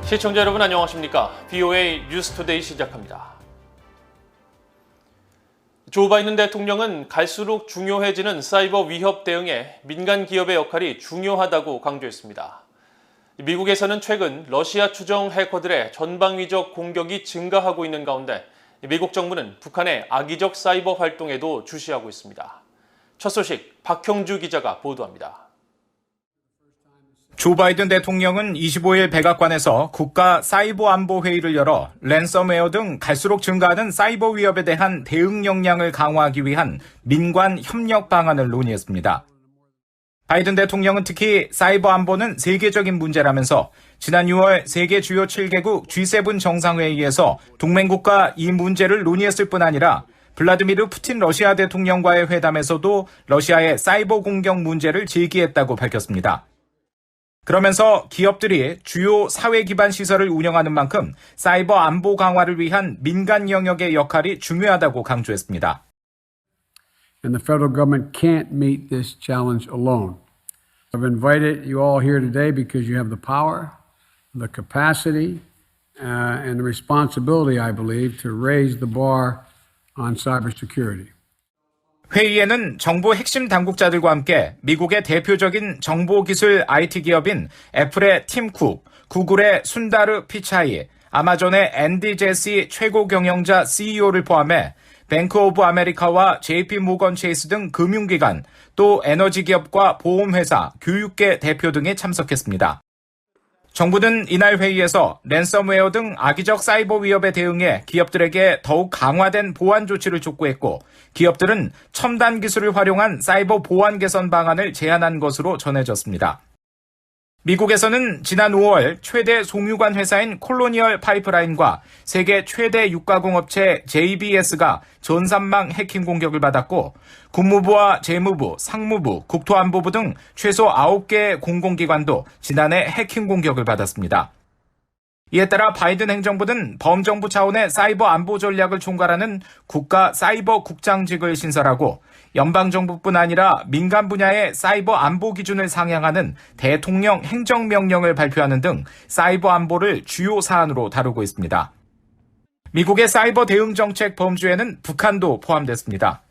시청자 여러분 안녕하십니까? BOA 뉴스투데이 시작합니다. 조 바이든 대통령은 갈수록 중요해지는 사이버 위협 대응에 민간 기업의 역할이 중요하다고 강조했습니다. 미국에서는 최근 러시아 추정 해커들의 전방위적 공격이 증가하고 있는 가운데 미국 정부는 북한의 악의적 사이버 활동에도 주시하고 있습니다. 첫 소식 박형주 기자가 보도합니다. 조 바이든 대통령은 25일 백악관에서 국가 사이버 안보 회의를 열어 랜섬웨어 등 갈수록 증가하는 사이버 위협에 대한 대응 역량을 강화하기 위한 민관 협력 방안을 논의했습니다. 바이든 대통령은 특히 사이버 안보는 세계적인 문제라면서 지난 6월 세계 주요 7개국 G7 정상회의에서 동맹국과 이 문제를 논의했을 뿐 아니라 블라디미르 푸틴 러시아 대통령과의 회담에서도 러시아의 사이버 공격 문제를 제기했다고 밝혔습니다. 그러면서 기업들이 주요 사회 기반 시설을 운영하는 만큼 사이버 안보 강화를 위한 민간 영역의 역할이 중요하다고 강조했습니다. And the federal government can't meet this challenge alone. I've invited you all here today because you have the power, the capacity, and the responsibility, I believe, to raise the bar on cybersecurity. 회의에는 정부 핵심 당국자들과 함께 미국의 대표적인 정보기술 IT 기업인 애플의 팀 쿡, 구글의 순다르 피차이, 아마존의 앤디 제시 최고 경영자 CEO를 포함해 뱅크 오브 아메리카와 JP 모건 체이스 등 금융기관, 또 에너지 기업과 보험회사, 교육계 대표 등이 참석했습니다. 정부는 이날 회의에서 랜섬웨어 등 악의적 사이버 위협에 대응해 기업들에게 더욱 강화된 보안 조치를 촉구했고 기업들은 첨단 기술을 활용한 사이버 보안 개선 방안을 제안한 것으로 전해졌습니다. 미국에서는 지난 5월 최대 송유관 회사인 콜로니얼 파이프라인과 세계 최대 육가공업체 JBS가 전산망 해킹 공격을 받았고 국무부와 재무부, 상무부, 국토안보부 등 최소 9개의 공공기관도 지난해 해킹 공격을 받았습니다. 이에 따라 바이든 행정부는 범정부 차원의 사이버 안보 전략을 총괄하는 국가 사이버 국장직을 신설하고 연방정부뿐 아니라 민간 분야의 사이버 안보 기준을 상향하는 대통령 행정명령을 발표하는 등 사이버 안보를 주요 사안으로 다루고 있습니다. 미국의 사이버 대응 정책 범주에는 북한도 포함됐습니다.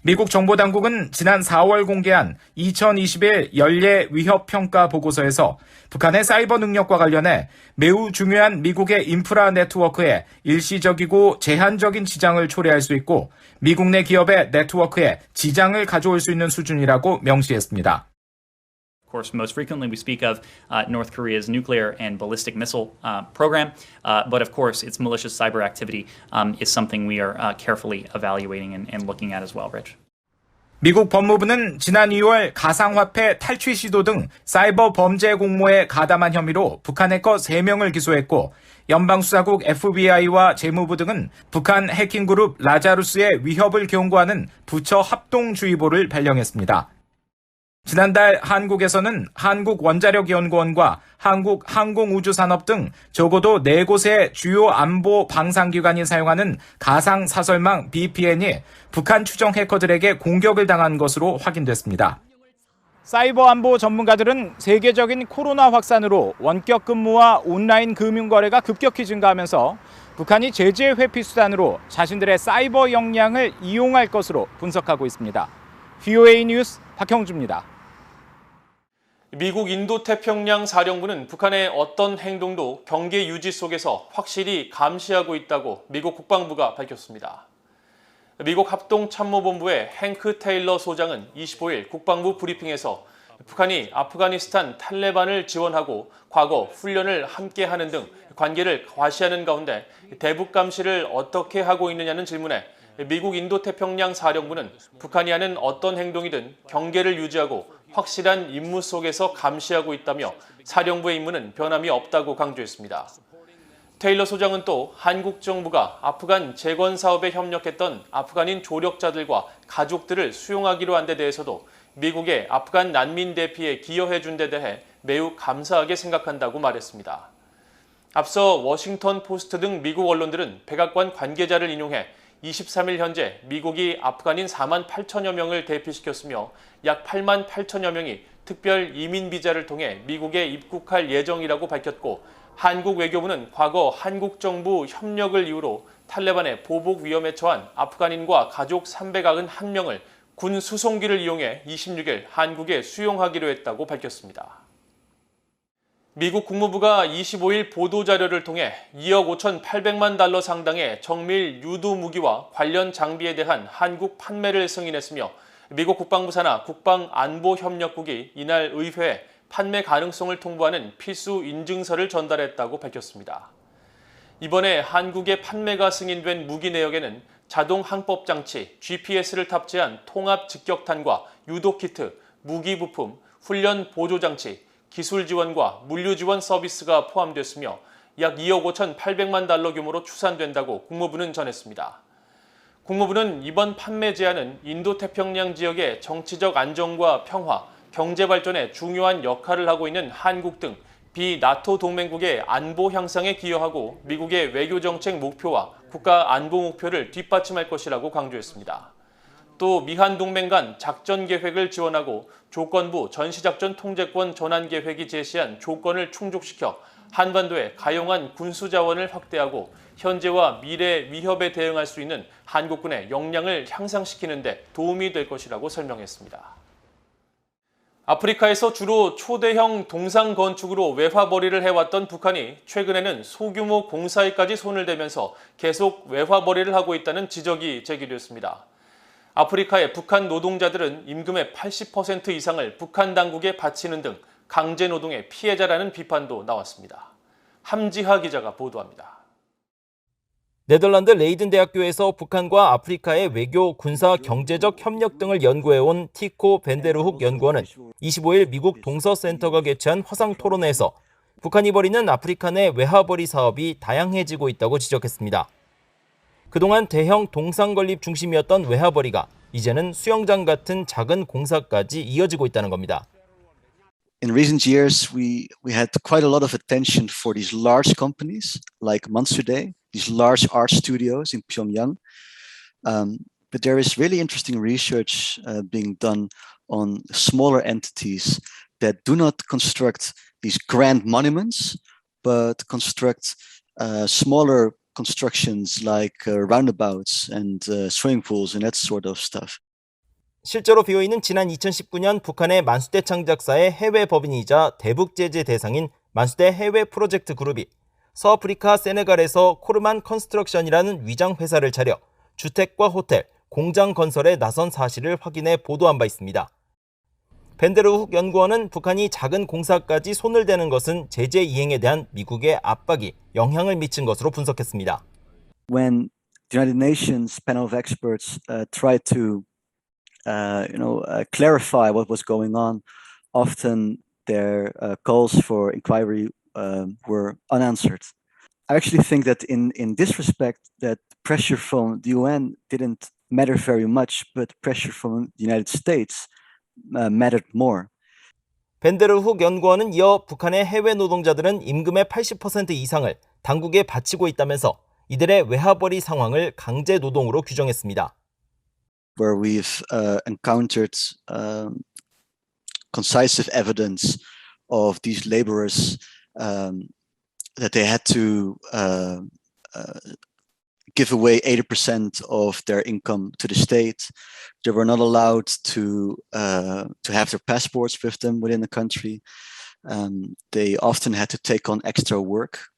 미국 정보당국은 지난 4월 공개한 2021 연례 위협평가 보고서에서 북한의 사이버 능력과 관련해 매우 중요한 미국의 인프라 네트워크에 일시적이고 제한적인 지장을 초래할 수 있고 미국 내 기업의 네트워크에 지장을 가져올 수 있는 수준이라고 명시했습니다. Of course, most frequently we speak of North Korea's nuclear and ballistic missile program, but of course its malicious cyber activity is something we are carefully evaluating and looking at as well, Rich. 미국 법무부는 지난 2월 가상화폐 탈취 시도 등 사이버 범죄 공모에 가담한 혐의로 북한 해커 3명을 기소했고 연방수사국 FBI와 재무부 등은 북한 해킹그룹 라자루스의 위협을 경고하는 부처 합동주의보를 발령했습니다. 지난달 한국에서는 한국원자력연구원과 한국항공우주산업 등 적어도 4곳의 주요 안보 방산기관이 사용하는 가상사설망 VPN이 북한 추정 해커들에게 공격을 당한 것으로 확인됐습니다. 사이버 안보 전문가들은 세계적인 코로나 확산으로 원격 근무와 온라인 금융 거래가 급격히 증가하면서 북한이 제재 회피 수단으로 자신들의 사이버 역량을 이용할 것으로 분석하고 있습니다. BOA 뉴스 박형주입니다. 미국 인도태평양 사령부는 북한의 어떤 행동도 경계 유지 속에서 확실히 감시하고 있다고 미국 국방부가 밝혔습니다. 미국 합동참모본부의 행크 테일러 소장은 25일 국방부 브리핑에서 북한이 아프가니스탄 탈레반을 지원하고 과거 훈련을 함께하는 등 관계를 과시하는 가운데 대북 감시를 어떻게 하고 있느냐는 질문에 미국 인도태평양 사령부는 북한이 하는 어떤 행동이든 경계를 유지하고 확실한 임무 속에서 감시하고 있다며 사령부의 임무는 변함이 없다고 강조했습니다. 테일러 소장은 또 한국 정부가 아프간 재건 사업에 협력했던 아프간인 조력자들과 가족들을 수용하기로 한 데 대해서도 미국의 아프간 난민 대피에 기여해 준 데 대해 매우 감사하게 생각한다고 말했습니다. 앞서 워싱턴 포스트 등 미국 언론들은 백악관 관계자를 인용해 23일 현재 미국이 아프간인 4만 8천여 명을 대피시켰으며 약 8만 8천여 명이 특별 이민 비자를 통해 미국에 입국할 예정이라고 밝혔고 한국 외교부는 과거 한국 정부 협력을 이유로 탈레반의 보복 위험에 처한 아프간인과 가족 391명을 군 수송기를 이용해 26일 한국에 수용하기로 했다고 밝혔습니다. 미국 국무부가 25일 보도자료를 통해 2억 5,800만 달러 상당의 정밀 유도 무기와 관련 장비에 대한 한국 판매를 승인했으며 미국 국방부 산하 국방안보협력국이 이날 의회에 판매 가능성을 통보하는 필수 인증서를 전달했다고 밝혔습니다. 이번에 한국에 판매가 승인된 무기 내역에는 자동 항법 장치, GPS를 탑재한 통합 직격탄과 유도 키트, 무기 부품, 훈련 보조 장치, 기술 지원과 물류 지원 서비스가 포함됐으며 약 2억 5,800만 달러 규모로 추산된다고 국무부는 전했습니다. 국무부는 이번 판매 제한은 인도태평양 지역의 정치적 안정과 평화, 경제 발전에 중요한 역할을 하고 있는 한국 등 비나토 동맹국의 안보 향상에 기여하고 미국의 외교정책 목표와 국가 안보 목표를 뒷받침할 것이라고 강조했습니다. 또 미한 동맹 간 작전 계획을 지원하고 조건부 전시작전 통제권 전환 계획이 제시한 조건을 충족시켜 한반도에 가용한 군수 자원을 확대하고 현재와 미래 위협에 대응할 수 있는 한국군의 역량을 향상시키는 데 도움이 될 것이라고 설명했습니다. 아프리카에서 주로 초대형 동상 건축으로 외화벌이를 해왔던 북한이 최근에는 소규모 공사에까지 손을 대면서 계속 외화벌이를 하고 있다는 지적이 제기됐습니다. 아프리카의 북한 노동자들은 임금의 80% 이상을 북한 당국에 바치는 등 강제노동의 피해자라는 비판도 나왔습니다. 함지하 기자가 보도합니다. 네덜란드 레이든 대학교에서 북한과 아프리카의 외교, 군사, 경제적 협력 등을 연구해온 티코 벤데르훅 연구원은 25일 미국 동서센터가 개최한 화상 토론회에서 북한이 벌이는 아프리카 내 외화벌이 사업이 다양해지고 있다고 지적했습니다. 그동안 대형 동상 건립 중심이었던 외화벌이가 이제는 수영장 같은 작은 공사까지 이어지고 있다는 겁니다. In recent years, we had quite a lot of attention for these large companies like Mansudae, these large art studios in Pyongyang. But there is really interesting research being done on smaller entities that do not construct these grand monuments, but construct smaller constructions like roundabouts and swimming pools and that sort of stuff. 실제로 비오이는 지난 2019년 북한의 만수대 창작사의 해외 법인이자 대북 제재 대상인 만수대 해외 프로젝트 그룹이 서아프리카 세네갈에서 코르만 컨스트럭션이라는 위장 회사를 차려 주택과 호텔, 공장 건설에 나선 사실을 확인해 보도한 바 있습니다. 벤데르훅 연구원은 북한이 작은 공사까지 손을 대는 것은 제재 이행에 대한 미국의 압박이 영향을 미친 것으로 분석했습니다. When the United Nations panel of experts tried to clarify what was going on, often their calls for inquiry were unanswered. I actually think that in this respect, that pressure from the UN didn't matter very much, but pressure from the United States mattered more. 벤데르훅 연구원은 이어 북한의 해외 노동자들은 임금의 80% 이상을 당국에 바치고 있다면서 이들의 외화벌이 상황을 강제 노동으로 규정했습니다. Where we've encountered concisive evidence of these laborers that they had to give away 80% of their income to the state. They were not allowed to have their passports with them within the country. They often had to take on extra work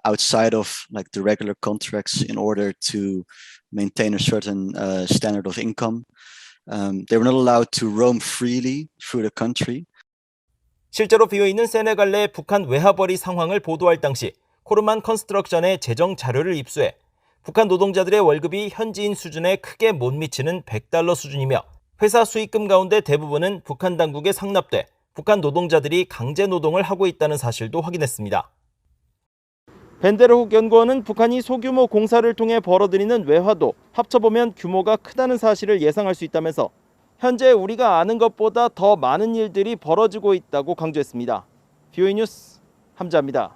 outside of like the regular contracts in order to maintain a certain standard of income. They were not allowed to roam freely through the country. 실제로 비어있는 세네갈 내 북한 외화벌이 상황을 보도할 당시 코르만 컨스트럭션의 재정 자료를 입수해 북한 노동자들의 월급이 현지인 수준에 크게 못 미치는 $100 수준이며 회사 수익금 가운데 대부분은 북한 당국에 상납돼 북한 노동자들이 강제 노동을 하고 있다는 사실도 확인했습니다. 벤데르훅 연구원은 북한이 소규모 공사를 통해 벌어들이는 외화도 합쳐보면 규모가 크다는 사실을 예상할 수 있다면서 현재 우리가 아는 것보다 더 많은 일들이 벌어지고 있다고 강조했습니다. BOE 뉴스 함자입니다.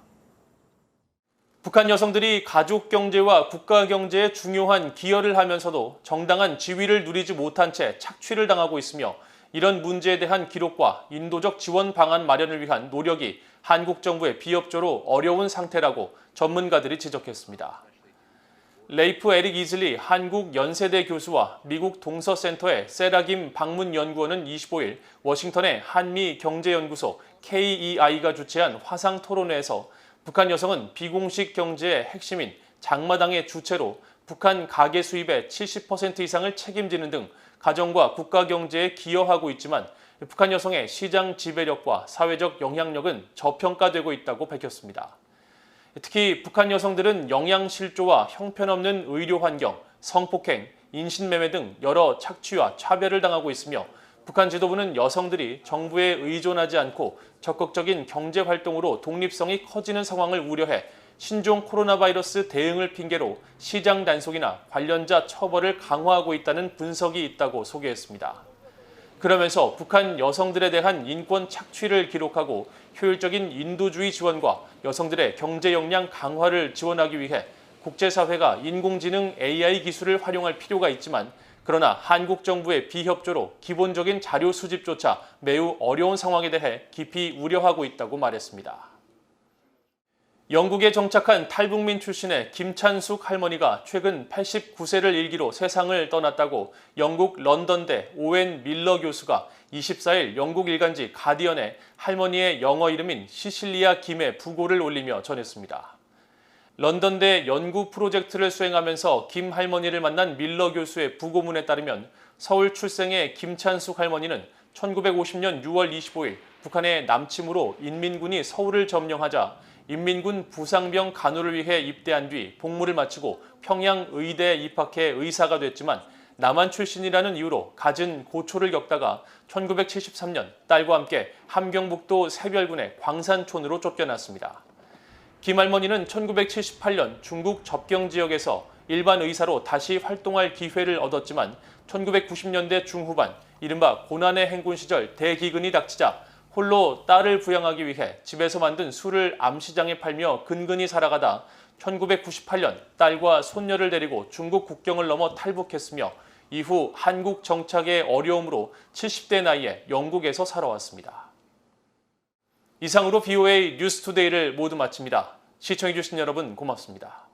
북한 여성들이 가족 경제와 국가 경제에 중요한 기여를 하면서도 정당한 지위를 누리지 못한 채 착취를 당하고 있으며 이런 문제에 대한 기록과 인도적 지원 방안 마련을 위한 노력이 한국 정부의 비협조로 어려운 상태라고 전문가들이 지적했습니다. 레이프 에릭 이즐리 한국 연세대 교수와 미국 동서센터의 세라김 방문연구원은 25일 워싱턴의 한미경제연구소 KEI가 주최한 화상토론회에서 북한 여성은 비공식 경제의 핵심인 장마당의 주체로 북한 가계 수입의 70% 이상을 책임지는 등 가정과 국가 경제에 기여하고 있지만 북한 여성의 시장 지배력과 사회적 영향력은 저평가되고 있다고 밝혔습니다. 특히 북한 여성들은 영양실조와 형편없는 의료 환경, 성폭행, 인신매매 등 여러 착취와 차별을 당하고 있으며 북한 지도부는 여성들이 정부에 의존하지 않고 적극적인 경제활동으로 독립성이 커지는 상황을 우려해 신종 코로나 바이러스 대응을 핑계로 시장 단속이나 관련자 처벌을 강화하고 있다는 분석이 있다고 소개했습니다. 그러면서 북한 여성들에 대한 인권 착취를 기록하고 효율적인 인도주의 지원과 여성들의 경제 역량 강화를 지원하기 위해 국제사회가 인공지능 AI 기술을 활용할 필요가 있지만 그러나 한국 정부의 비협조로 기본적인 자료 수집조차 매우 어려운 상황에 대해 깊이 우려하고 있다고 말했습니다. 영국에 정착한 탈북민 출신의 김찬숙 할머니가 최근 89세를 일기로 세상을 떠났다고 영국 런던대 오웬 밀러 교수가 24일 영국 일간지 가디언에 할머니의 영어 이름인 시실리아 김의 부고를 올리며 전했습니다. 런던대 연구 프로젝트를 수행하면서 김 할머니를 만난 밀러 교수의 부고문에 따르면 서울 출생의 김찬숙 할머니는 1950년 6월 25일 북한의 남침으로 인민군이 서울을 점령하자 인민군 부상병 간호를 위해 입대한 뒤 복무를 마치고 평양 의대에 입학해 의사가 됐지만 남한 출신이라는 이유로 갖은 고초를 겪다가 1973년 딸과 함께 함경북도 새별군의 광산촌으로 쫓겨났습니다. 김 할머니는 1978년 중국 접경 지역에서 일반 의사로 다시 활동할 기회를 얻었지만 1990년대 중후반 이른바 고난의 행군 시절 대기근이 닥치자 홀로 딸을 부양하기 위해 집에서 만든 술을 암시장에 팔며 근근히 살아가다 1998년 딸과 손녀를 데리고 중국 국경을 넘어 탈북했으며 이후 한국 정착의 어려움으로 70대 나이에 영국에서 살아왔습니다. 이상으로 BOA 뉴스투데이를 모두 마칩니다. 시청해주신 여러분 고맙습니다.